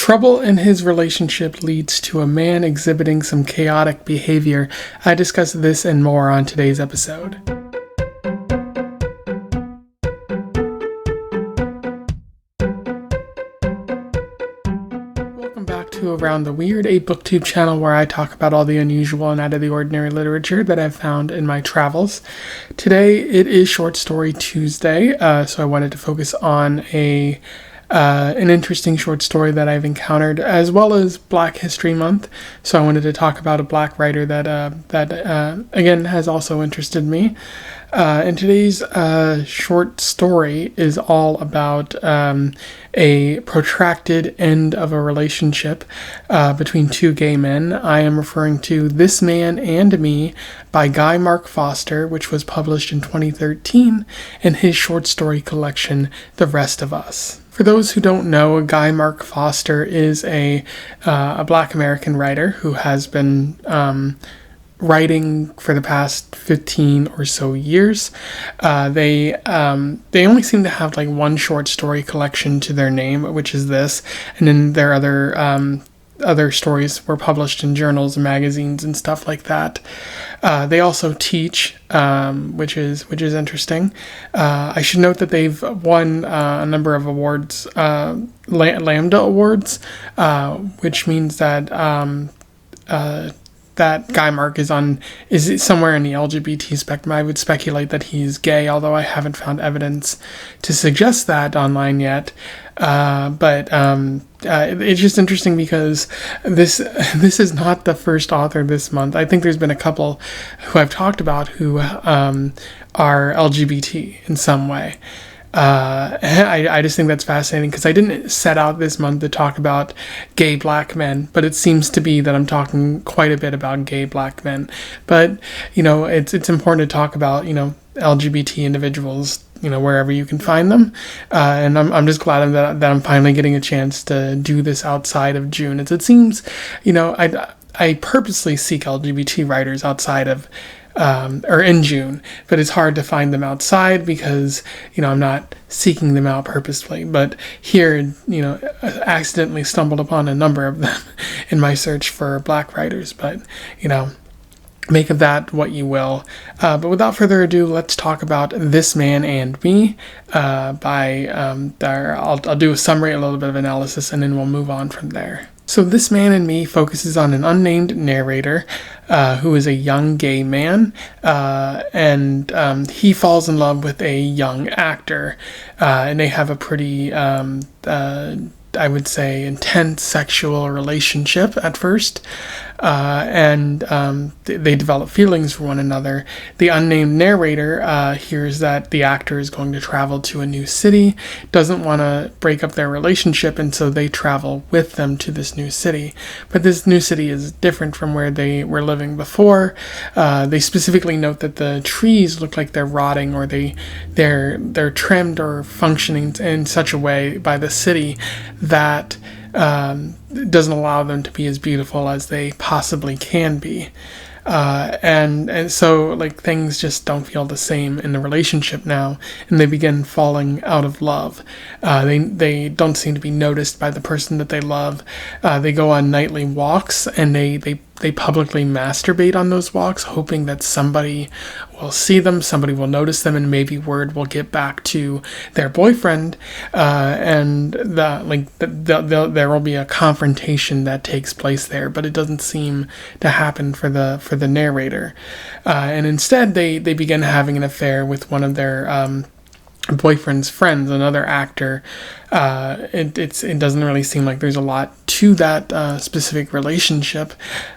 Trouble in his relationship leads to a man exhibiting some chaotic behavior. I discuss this and more on today's episode. Welcome back to Around the Weird, a booktube channel where I talk about all the unusual and out of the ordinary literature that I've found in my travels. Today it is Short Story Tuesday, so I wanted to focus on an interesting short story that I've encountered, as well as Black History Month. So I wanted to talk about a Black writer that again has also interested me. And today's short story is all about a protracted end of a relationship between two gay men. I am referring to This Man and Me by Guy Mark Foster, which was published in 2013 in his short story collection, The Rest of Us. For those who don't know, Guy Mark Foster is a Black American writer who has been writing for the past 15 or so years. They only seem to have like one short story collection to their name, which is this, and then their other stories were published in journals and magazines and stuff like that. They also teach, which is interesting. I should note that they've won a number of awards, Lambda Awards, which means that that Guy Mark is somewhere in the LGBT spectrum. I would speculate that he's gay, although I haven't found evidence to suggest that online yet. But it's just interesting because this is not the first author this month. I think there's been a couple who I've talked about who are LGBT in some way. I just think that's fascinating because I didn't set out this month to talk about gay Black men, but it seems to be that I'm talking quite a bit about gay Black men. But, it's important to talk about, LGBT individuals, wherever you can find them. And I'm just glad that I'm finally getting a chance to do this outside of June. It seems, I purposely seek LGBT writers outside of or in June, but it's hard to find them outside because, I'm not seeking them out purposefully. But here, I accidentally stumbled upon a number of them in my search for Black writers. But, make of that what you will. But without further ado, let's talk about This Man and Me I'll do a summary, a little bit of analysis, and then we'll move on from there. So This Man and Me focuses on an unnamed narrator who is a young gay man, and he falls in love with a young actor, and they have a pretty, I would say, intense sexual relationship at first, and they develop feelings for one another. The unnamed narrator hears that the actor is going to travel to a new city, doesn't want to break up their relationship, and so they travel with them to this new city. But this new city is different from where they were living before. They specifically note that the trees look like they're rotting, or they're trimmed or functioning in such a way by the city that doesn't allow them to be as beautiful as they possibly can be. And so like things just don't feel the same in the relationship now, and they begin falling out of love. They don't seem to be noticed by the person that they love. They go on nightly walks, and they publicly masturbate on those walks, hoping that somebody will see them, somebody will notice them, and maybe word will get back to their boyfriend, and there will be a confrontation that takes place there. But it doesn't seem to happen for the narrator, and instead they begin having an affair with one of their boyfriend's friends, another actor. It doesn't really seem like there's a lot to that specific relationship,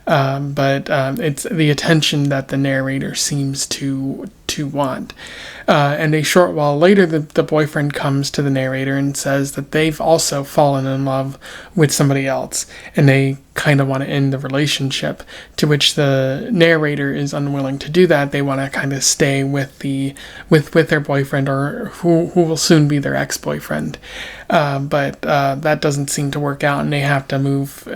but it's the attention that the narrator seems to want. And a short while later, the boyfriend comes to the narrator and says that they've also fallen in love with somebody else, and they kind of want to end the relationship, to which the narrator is unwilling to do that. They want to kind of stay with their boyfriend, or who will soon be their ex-boyfriend. but that doesn't seem to work out, and they have to move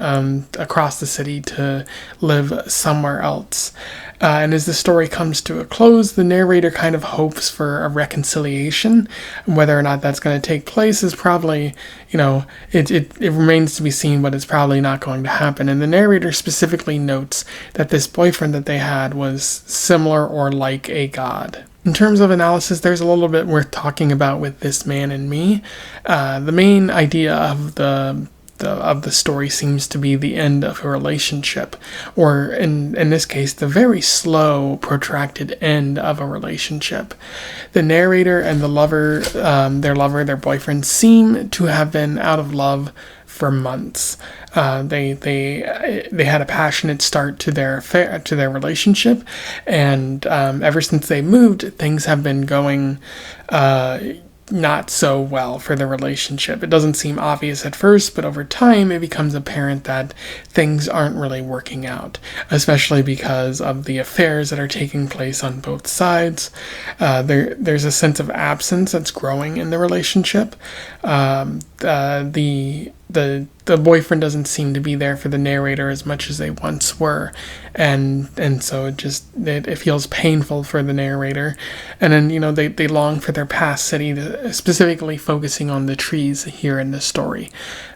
across the city to live somewhere else. And as the story comes to a close, the narrator kind of hopes for a reconciliation. Whether or not that's going to take place is probably, it remains to be seen, but it's probably not going to happen. And the narrator specifically notes that this boyfriend that they had was similar or like a god. In terms of analysis, there's a little bit worth talking about with This Man and Me. The main idea of the story seems to be the end of a relationship, or in this case, the very slow, protracted end of a relationship. The narrator and the lover, their boyfriend, seem to have been out of love for months. They had a passionate start to their affair, to their relationship, and ever since they moved, things have been going not so well for the relationship. It doesn't seem obvious at first, but over time it becomes apparent that things aren't really working out, especially because of the affairs that are taking place on both sides. There's a sense of absence that's growing in the relationship. The boyfriend doesn't seem to be there for the narrator as much as they once were, and so it feels painful for the narrator. And then they long for their past city, specifically focusing on the trees here in the story.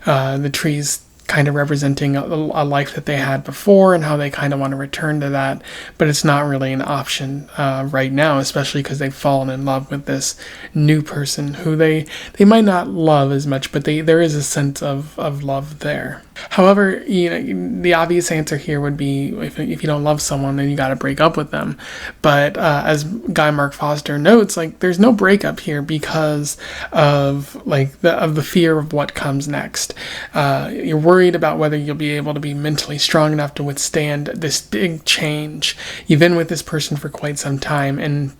The trees kind of representing a life that they had before and how they kind of want to return to that, but it's not really an option right now, especially because they've fallen in love with this new person who they might not love as much, but there is a sense of love there. However, the obvious answer here would be if you don't love someone, then you got to break up with them. But as Guy Mark Foster notes, there's no breakup here because of the fear of what comes next. You're worried about whether you'll be able to be mentally strong enough to withstand this big change. You've been with this person for quite some time, and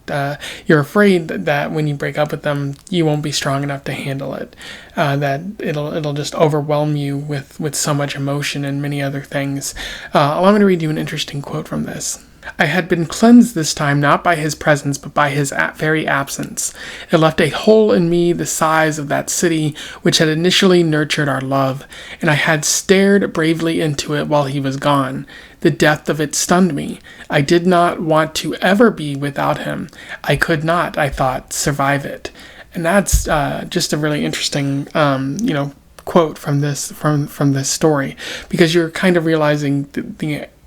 you're afraid that when you break up with them, you won't be strong enough to handle it. That it'll just overwhelm you with so much emotion and many other things. Allow me to read you an interesting quote from this. I had been cleansed this time not by his presence but by his very absence. It left a hole in me the size of that city which had initially nurtured our love, and I had stared bravely into it while he was gone. The depth of it stunned me. I did not want to ever be without him. I could not, I thought, survive it. And that's just a really interesting, quote from this story, because you're kind of realizing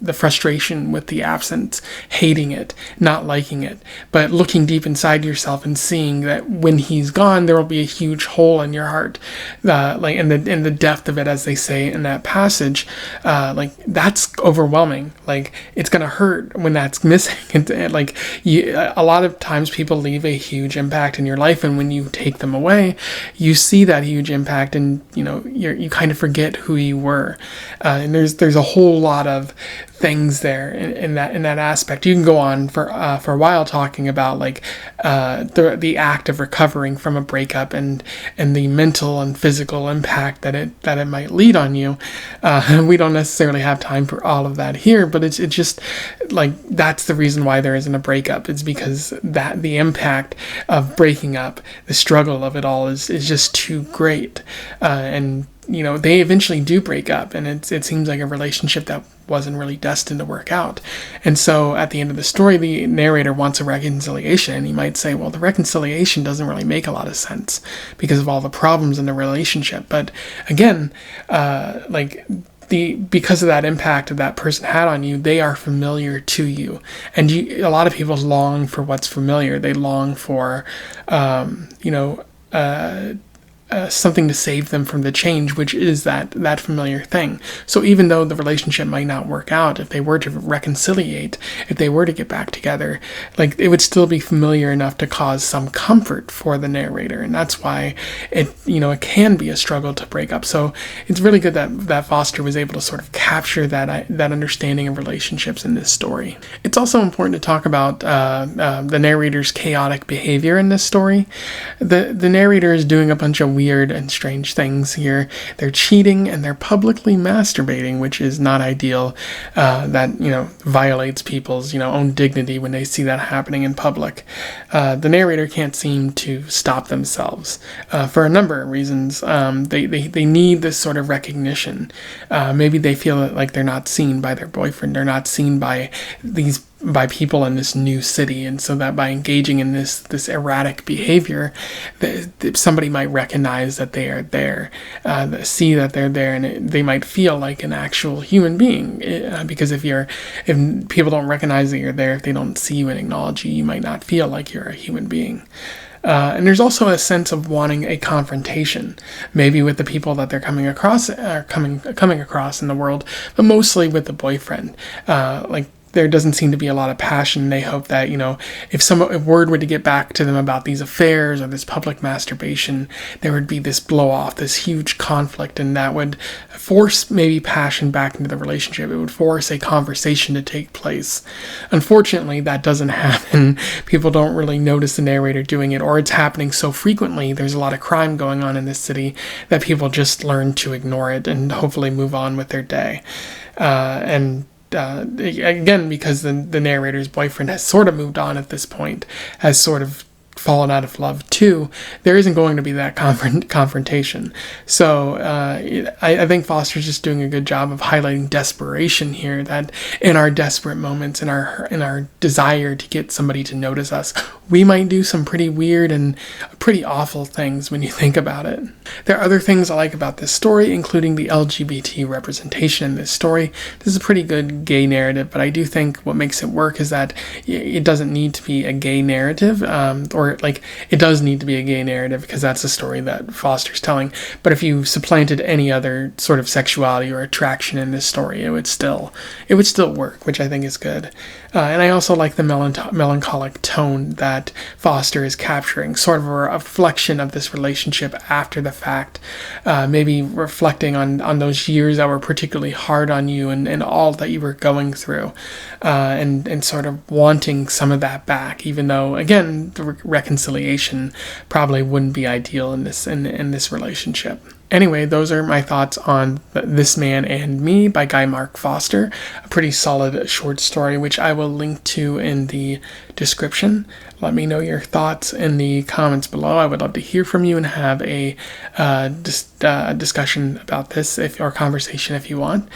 the frustration with the absence, hating it, not liking it, but looking deep inside yourself and seeing that when he's gone, there will be a huge hole in your heart, in the depth of it, as they say in that passage. That's overwhelming. It's gonna hurt when that's missing. A lot of times people leave a huge impact in your life, and when you take them away, you see that huge impact, and you kind of forget who you were. And there's a whole lot of things there in that aspect. You can go on for a while talking about the act of recovering from a breakup and the mental and physical impact that it might lead on you. We don't necessarily have time for all of that here, but it's just that's the reason why there isn't a breakup. It's because that the impact of breaking up, the struggle of it all is just too great. And they eventually do break up, and it seems like a relationship that wasn't really destined to work out. And so at the end of the story, the narrator wants a reconciliation, and he might say, well, the reconciliation doesn't really make a lot of sense because of all the problems in the relationship. But again, because of that impact that that person had on you, they are familiar to you. And a lot of people long for what's familiar. They long for, something to save them from the change, which is that familiar thing. So even though the relationship might not work out, if they were to reconciliate, if they were to get back together, it would still be familiar enough to cause some comfort for the narrator. And that's why it can be a struggle to break up. So it's really good that Foster was able to sort of capture that understanding of relationships in this story. It's also important to talk about the narrator's chaotic behavior in this story. The narrator is doing a bunch of weird and strange things here. They're cheating and they're publicly masturbating, which is not ideal. That, violates people's, own dignity when they see that happening in public. The narrator can't seem to stop themselves for a number of reasons. They need this sort of recognition. Maybe they feel like they're not seen by their boyfriend. They're not seen by people in this new city, and so that by engaging in this erratic behavior, somebody might recognize that they are there, see that they're there, and they might feel like an actual human being. Because if people don't recognize that you're there, if they don't see you and acknowledge you, you might not feel like you're a human being. And there's also a sense of wanting a confrontation, maybe with the people that they're coming across in the world, but mostly with the boyfriend. There doesn't seem to be a lot of passion. They hope that, if word were to get back to them about these affairs or this public masturbation, there would be this blow off, this huge conflict, and that would force maybe passion back into the relationship. It would force a conversation to take place. Unfortunately, that doesn't happen. People don't really notice the narrator doing it, or it's happening so frequently. There's a lot of crime going on in this city that people just learn to ignore it and hopefully move on with their day. Again, because the narrator's boyfriend has sort of moved on at this point, has sort of fallen out of love too, there isn't going to be that confrontation. So I think Foster's just doing a good job of highlighting desperation here, that in our desperate moments, in our desire to get somebody to notice us, we might do some pretty weird and pretty awful things when you think about it. There are other things I like about this story, including the LGBT representation in this story. This is a pretty good gay narrative, but I do think what makes it work is that it doesn't need to be a gay narrative, it does need to be a gay narrative because that's the story that Foster's telling. But if you supplanted any other sort of sexuality or attraction in this story, it would still work, which I think is good. And I also like the melancholic tone that Foster is capturing, sort of a reflection of this relationship after the fact, maybe reflecting on those years that were particularly hard on you and all that you were going through, and sort of wanting some of that back, even though, again, the reconciliation probably wouldn't be ideal in this relationship. Anyway, those are my thoughts on This Man and Me by Guy Mark Foster, a pretty solid short story, which I will link to in the description. Let me know your thoughts in the comments below. I would love to hear from you and have a discussion about this or conversation if you want.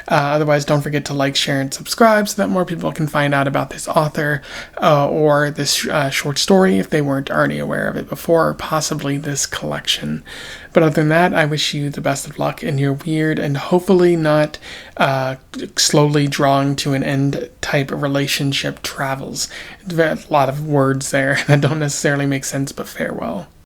Otherwise, don't forget to like, share, and subscribe so that more people can find out about this author or this short story if they weren't already aware of it before, or possibly this collection. But other than that, I wish you the best of luck in your weird and hopefully not slowly drawing to an end type of relationship travels. A lot of words there that don't necessarily make sense, but farewell.